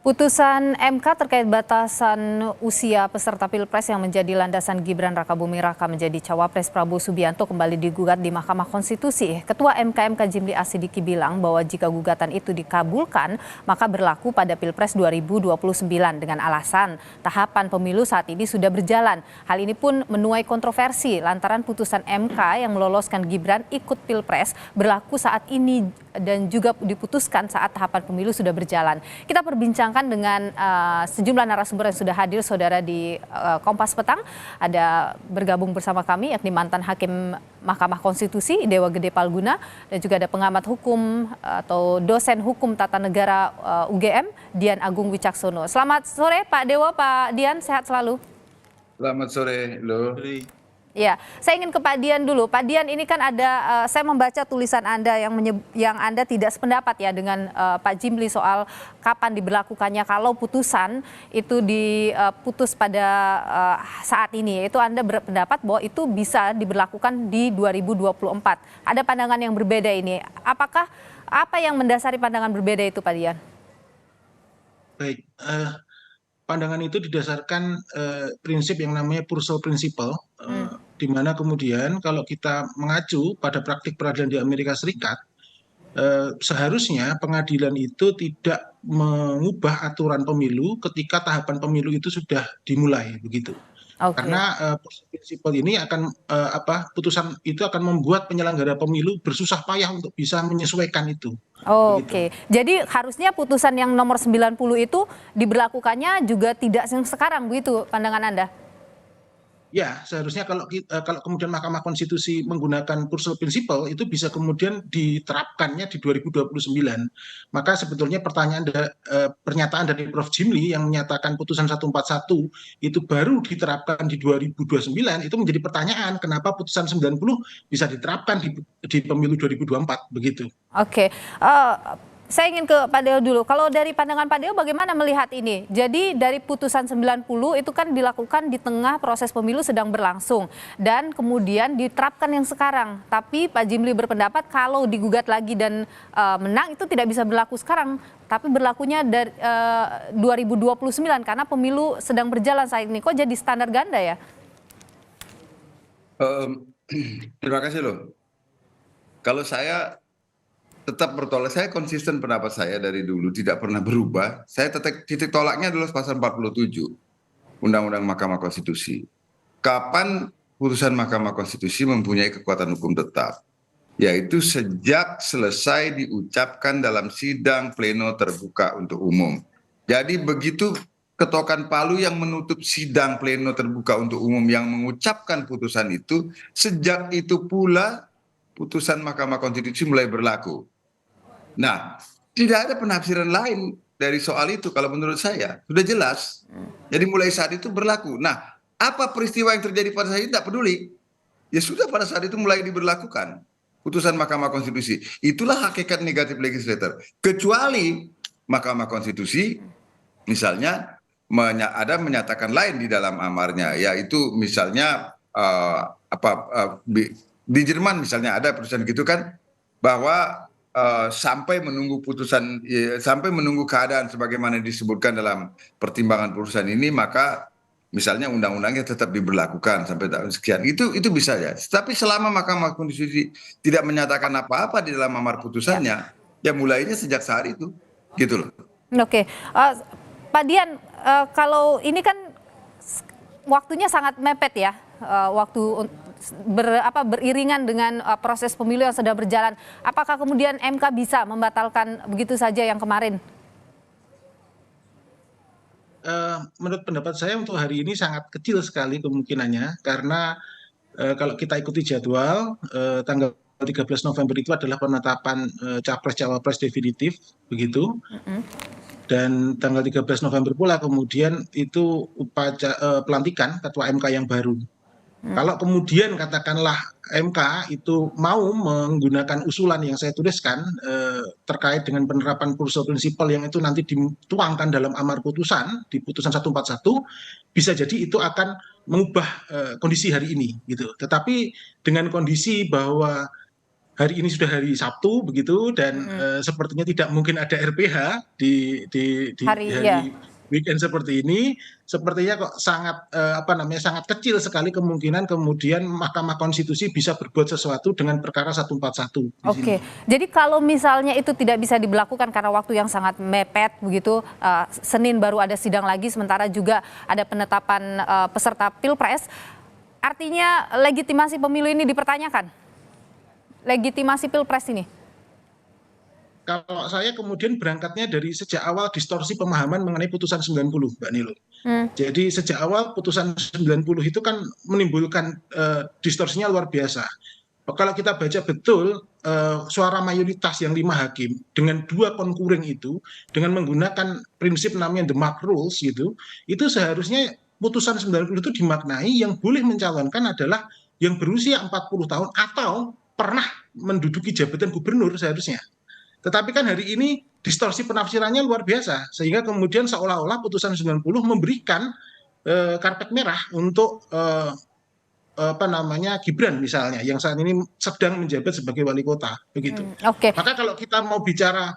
Putusan MK terkait batasan usia peserta Pilpres yang menjadi landasan Gibran Rakabuming Raka menjadi cawapres Prabowo Subianto kembali digugat di Mahkamah Konstitusi. Ketua MK Jimli Asidiki bilang bahwa jika gugatan itu dikabulkan, maka berlaku pada Pilpres 2029 dengan alasan tahapan pemilu saat ini sudah berjalan. Hal ini pun menuai kontroversi lantaran putusan MK yang meloloskan Gibran ikut Pilpres berlaku saat ini dan juga diputuskan saat tahapan pemilu sudah berjalan. Kita perbincangkan dengan sejumlah narasumber yang sudah hadir, saudara, di Kompas Petang. Ada bergabung bersama kami yakni mantan Hakim Mahkamah Konstitusi Dewa Gede Palguna dan juga ada pengamat hukum atau dosen hukum tata negara UGM Dian Agung Wicaksono. Selamat sore Pak Dewa, Pak Dian, sehat selalu. Selamat sore, Lo. Ya, saya ingin ke Pak Dian dulu. Pak Dian, ini kan ada, saya membaca tulisan Anda yang Anda tidak sependapat ya dengan Pak Jimli soal kapan diberlakukannya kalau putusan itu diputus pada saat ini. Itu Anda berpendapat bahwa itu bisa diberlakukan di 2024. Ada pandangan yang berbeda ini. Apa yang mendasari pandangan berbeda itu, Pak Dian? Baik, pandangan itu didasarkan prinsip yang namanya Purcell Principle, di mana kemudian kalau kita mengacu pada praktik peradilan di Amerika Serikat, seharusnya pengadilan itu tidak mengubah aturan pemilu ketika tahapan pemilu itu sudah dimulai, begitu. Karena prinsipal ini akan putusan itu akan membuat penyelenggara pemilu bersusah payah untuk bisa menyesuaikan itu. Oke, jadi harusnya putusan yang nomor 90 itu diberlakukannya juga tidak sekarang, begitu pandangan Anda? Ya, seharusnya kalau kemudian Mahkamah Konstitusi menggunakan Purcell Principle itu bisa kemudian diterapkannya di 2029. Maka sebetulnya pernyataan dari Prof. Jimli yang menyatakan putusan 141 itu baru diterapkan di 2029 itu menjadi pertanyaan kenapa putusan 90 bisa diterapkan di pemilu 2024 begitu. Oke. Saya ingin ke Pak Deo dulu. Kalau dari pandangan Pak Deo bagaimana melihat ini? Jadi dari putusan 90 itu kan dilakukan di tengah proses pemilu sedang berlangsung. Dan kemudian diterapkan yang sekarang. Tapi Pak Jimli berpendapat kalau digugat lagi dan menang itu tidak bisa berlaku sekarang. Tapi berlakunya dari 2029 karena pemilu sedang berjalan saat ini. Kok jadi standar ganda ya? Terima kasih loh. Kalau saya tetap bertolak, saya konsisten pendapat saya dari dulu tidak pernah berubah. Saya titik tolaknya adalah pasal 47 Undang-Undang Mahkamah Konstitusi. Kapan putusan Mahkamah Konstitusi mempunyai kekuatan hukum tetap? Yaitu sejak selesai diucapkan dalam sidang pleno terbuka untuk umum. Jadi begitu ketokan palu yang menutup sidang pleno terbuka untuk umum yang mengucapkan putusan itu, sejak itu pula putusan Mahkamah Konstitusi mulai berlaku. Nah, tidak ada penafsiran lain dari soal itu kalau menurut saya. Sudah jelas. Jadi mulai saat itu berlaku. Nah, apa peristiwa yang terjadi pada saat itu tidak peduli. Ya sudah pada saat itu mulai diberlakukan putusan Mahkamah Konstitusi. Itulah hakikat negatif legislator. Kecuali Mahkamah Konstitusi misalnya ada menyatakan lain di dalam amarnya. Yaitu misalnya di Jerman misalnya ada putusan gitu kan bahwa sampai menunggu putusan, sampai menunggu keadaan sebagaimana disebutkan dalam pertimbangan putusan ini, maka misalnya undang-undangnya tetap diberlakukan sampai tahun sekian. Itu bisa ya. Tapi selama Mahkamah Konstitusi tidak menyatakan apa-apa di dalam amar putusannya, ya mulainya sejak saat itu, gitu loh. Oke, Pak Dian, kalau ini kan waktunya sangat mepet ya, waktu beriringan dengan proses pemilu yang sedang berjalan. Apakah kemudian MK bisa membatalkan begitu saja yang kemarin? Menurut pendapat saya untuk hari ini sangat kecil sekali kemungkinannya karena kalau kita ikuti jadwal tanggal 13 November itu adalah penetapan capres-cawapres definitif begitu. Dan tanggal 13 November pula kemudian itu pelantikan ketua MK yang baru. Kalau kemudian katakanlah MK itu mau menggunakan usulan yang saya tuliskan terkait dengan penerapan Purcell Principle yang itu nanti dituangkan dalam amar putusan di putusan 141, bisa jadi itu akan mengubah kondisi hari ini gitu. Tetapi dengan kondisi bahwa hari ini sudah hari Sabtu begitu dan sepertinya tidak mungkin ada RPH di Hari ya. hari weekend seperti ini. Sepertinya kok sangat sangat kecil sekali kemungkinan kemudian Mahkamah Konstitusi bisa berbuat sesuatu dengan perkara 141 di sini. Oke, jadi kalau misalnya itu tidak bisa diberlakukan karena waktu yang sangat mepet begitu, Senin baru ada sidang lagi, sementara juga ada penetapan peserta Pilpres, artinya legitimasi pemilu ini dipertanyakan? Legitimasi Pilpres ini? Kalau saya kemudian berangkatnya dari sejak awal distorsi pemahaman mengenai putusan 90, Mbak Nilo. Jadi sejak awal putusan 90 itu kan menimbulkan distorsinya luar biasa. Kalau kita baca betul suara mayoritas yang 5 hakim dengan 2 konkuring itu dengan menggunakan prinsip namanya the mark rules gitu, itu seharusnya putusan 90 itu dimaknai yang boleh mencalonkan adalah yang berusia 40 tahun atau pernah menduduki jabatan gubernur seharusnya. Tetapi kan hari ini distorsi penafsirannya luar biasa, sehingga kemudian seolah-olah putusan 90 memberikan karpet merah untuk Gibran misalnya, yang saat ini sedang menjabat sebagai wali kota, begitu. Oke. Maka kalau kita mau bicara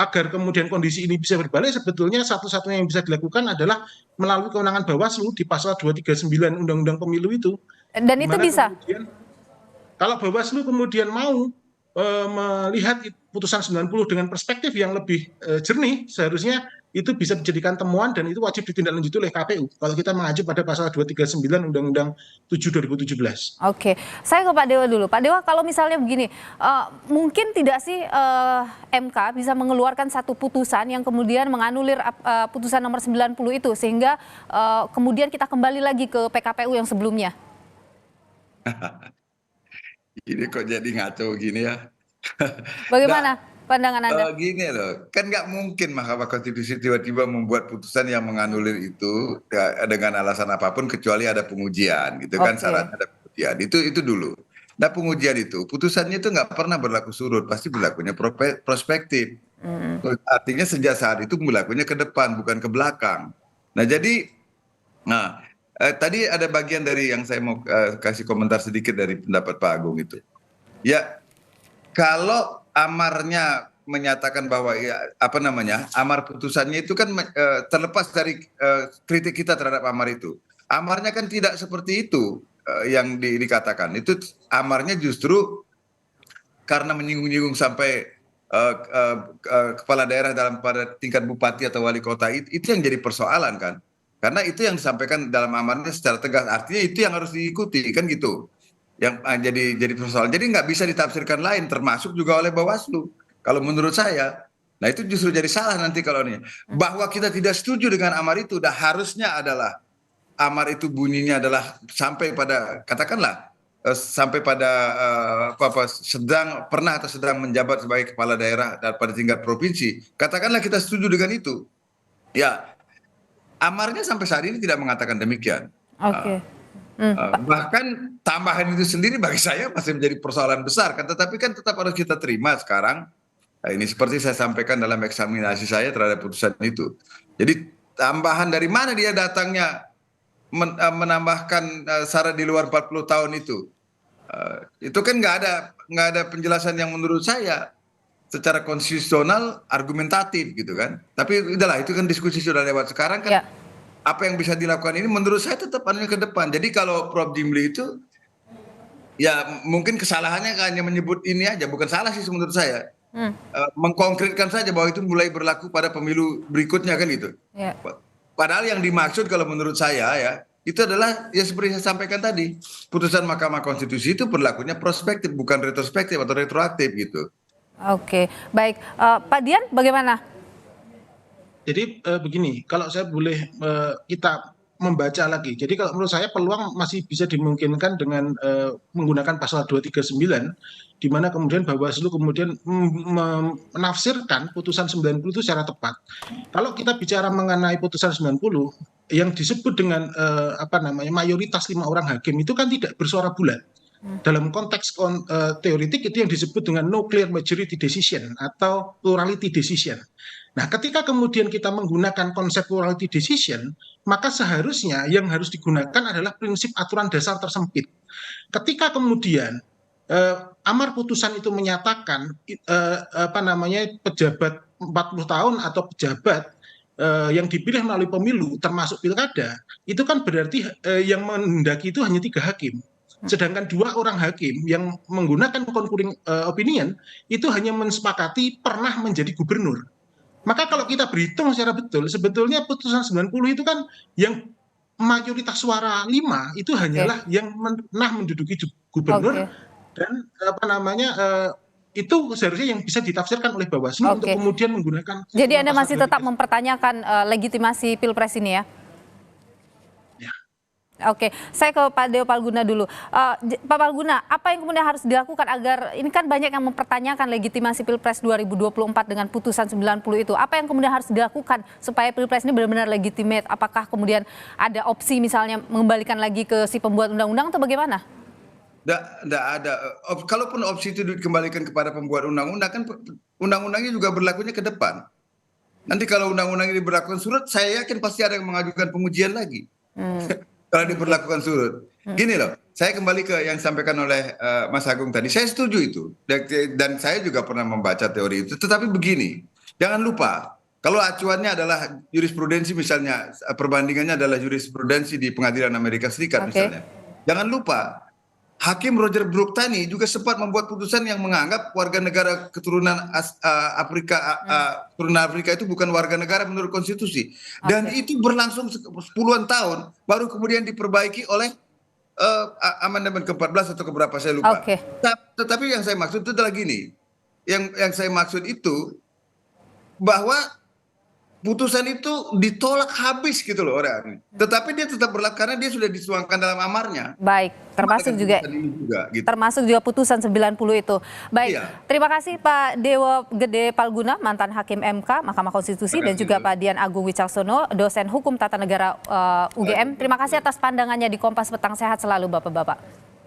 agar kemudian kondisi ini bisa berbalik, sebetulnya satu-satunya yang bisa dilakukan adalah melalui kewenangan Bawaslu di pasal 239 Undang-Undang Pemilu itu. Dan itu bisa? Kemudian, kalau Bawaslu kemudian mau melihat putusan 90 dengan perspektif yang lebih jernih, seharusnya itu bisa dijadikan temuan dan itu wajib ditindaklanjuti oleh KPU kalau kita mengacu pada pasal 239 Undang-Undang 7 2017. Oke, saya ke Pak Dewa dulu. Pak Dewa, kalau misalnya begini, mungkin tidak sih MK bisa mengeluarkan satu putusan yang kemudian menganulir putusan nomor 90 itu sehingga kemudian kita kembali lagi ke PKPU yang sebelumnya? Ini kok jadi ngaco gini ya. Bagaimana pandangan Anda? Gini loh, kan nggak mungkin Mahkamah Konstitusi tiba-tiba membuat putusan yang menganulir itu dengan alasan apapun kecuali ada pengujian gitu kan, syaratnya ada pengujian. Itu dulu. Nah pengujian itu putusannya itu nggak pernah berlaku surut, pasti berlakunya prospektif. Artinya sejak saat itu berlakunya ke depan bukan ke belakang. Nah jadi, tadi ada bagian dari yang saya mau kasih komentar sedikit dari pendapat Pak Agung itu. Ya, kalau amarnya menyatakan bahwa amar putusannya itu kan terlepas dari kritik kita terhadap amar itu. Amarnya kan tidak seperti itu yang dikatakan. Itu amarnya justru karena menyinggung-nyinggung sampai kepala daerah pada tingkat bupati atau wali kota itu yang jadi persoalan kan. Karena itu yang disampaikan dalam amarnya secara tegas, artinya itu yang harus diikuti kan gitu. Yang jadi persoalan. Jadi nggak bisa ditafsirkan lain, termasuk juga oleh Bawaslu. Kalau menurut saya, nah itu justru jadi salah nanti kalau ini. Bahwa kita tidak setuju dengan amar itu, dah harusnya adalah amar itu bunyinya adalah sampai pada katakanlah sampai pada pernah atau sedang menjabat sebagai kepala daerah dan pada tingkat provinsi. Katakanlah kita setuju dengan itu, ya. Amarnya sampai saat ini tidak mengatakan demikian. Oke. Bahkan tambahan itu sendiri bagi saya masih menjadi persoalan besar. Tetapi kan tetap harus kita terima sekarang. Nah, ini seperti saya sampaikan dalam eksaminasi saya terhadap putusan itu. Jadi tambahan dari mana dia datangnya menambahkan syarat di luar 40 tahun itu. Itu kan nggak ada penjelasan yang menurut saya secara konstitusional argumentatif gitu kan. Tapi udahlah itu kan diskusi sudah lewat. Sekarang kan apa yang bisa dilakukan ini menurut saya tetap hanya ke depan. Jadi kalau Prof Jimli itu ya mungkin kesalahannya hanya menyebut ini aja, bukan salah sih menurut saya. Mengkonkretkan saja bahwa itu mulai berlaku pada pemilu berikutnya kan gitu. Padahal yang dimaksud kalau menurut saya ya itu adalah ya seperti saya sampaikan tadi, putusan Mahkamah Konstitusi itu berlakunya prospektif bukan retrospektif atau retroaktif gitu. Oke, baik. Pak Dian, bagaimana? Jadi begini, kalau saya boleh kita membaca lagi. Jadi kalau menurut saya peluang masih bisa dimungkinkan dengan menggunakan pasal 239, di mana kemudian Bawaslu kemudian menafsirkan putusan 90 itu secara tepat. Kalau kita bicara mengenai putusan 90, yang disebut dengan mayoritas 5 orang hakim itu kan tidak bersuara bulat. Dalam konteks teoritik itu yang disebut dengan no clear majority decision atau plurality decision. Nah, ketika kemudian kita menggunakan konsep plurality decision, maka seharusnya yang harus digunakan adalah prinsip aturan dasar tersempit. Ketika kemudian amar putusan itu menyatakan pejabat 40 tahun atau pejabat yang dipilih melalui pemilu termasuk pilkada, itu kan berarti yang menghendaki itu hanya 3 hakim. Sedangkan 2 orang hakim yang menggunakan concurring opinion itu hanya mensepakati pernah menjadi gubernur. Maka kalau kita berhitung secara betul, sebetulnya putusan 90 itu kan yang mayoritas suara 5 itu hanyalah yang pernah menduduki gubernur. Dan itu seharusnya yang bisa ditafsirkan oleh Bawaslu untuk kemudian menggunakan. Jadi Anda masih tetap mempertanyakan legitimasi Pilpres ini ya? Oke, saya ke Pak Deo Palguna dulu. Pak Palguna, apa yang kemudian harus dilakukan agar, ini kan banyak yang mempertanyakan legitimasi Pilpres 2024 dengan putusan 90 itu. Apa yang kemudian harus dilakukan supaya Pilpres ini benar-benar legitimate? Apakah kemudian ada opsi misalnya mengembalikan lagi ke si pembuat undang-undang atau bagaimana? Tidak ada. Kalaupun opsi itu dikembalikan kepada pembuat undang-undang, kan undang-undangnya juga berlakunya ke depan. Nanti kalau undang-undang ini berlakukan surut, saya yakin pasti ada yang mengajukan pengujian lagi. Kalau diberlakukan surut. Gini loh, saya kembali ke yang disampaikan oleh Mas Agung tadi. Saya setuju itu. Dan saya juga pernah membaca teori itu. Tetapi begini, jangan lupa, kalau acuannya adalah jurisprudensi misalnya, perbandingannya adalah jurisprudensi di pengadilan Amerika Serikat misalnya. Jangan lupa, Hakim Roger Brooktani juga sempat membuat putusan yang menganggap warga negara keturunan keturunan Afrika itu bukan warga negara menurut konstitusi. Dan itu berlangsung puluhan tahun, baru kemudian diperbaiki oleh amandemen ke-14 atau keberapa saya lupa. Tetapi yang saya maksud itu adalah gini, yang saya maksud itu bahwa putusan itu ditolak habis gitu loh orang. Tetapi dia tetap berlaku karena dia sudah disuangkan dalam amarnya. Baik, termasuk juga gitu. Termasuk juga putusan 90 itu. Baik, terima kasih Pak Dewo Gede Palguna, mantan Hakim MK Mahkamah Konstitusi, dan juga Pak Dian Agung Wicaksono, dosen Hukum Tata Negara UGM. Terima kasih atas pandangannya di Kompas Petang. Sehat selalu Bapak-bapak.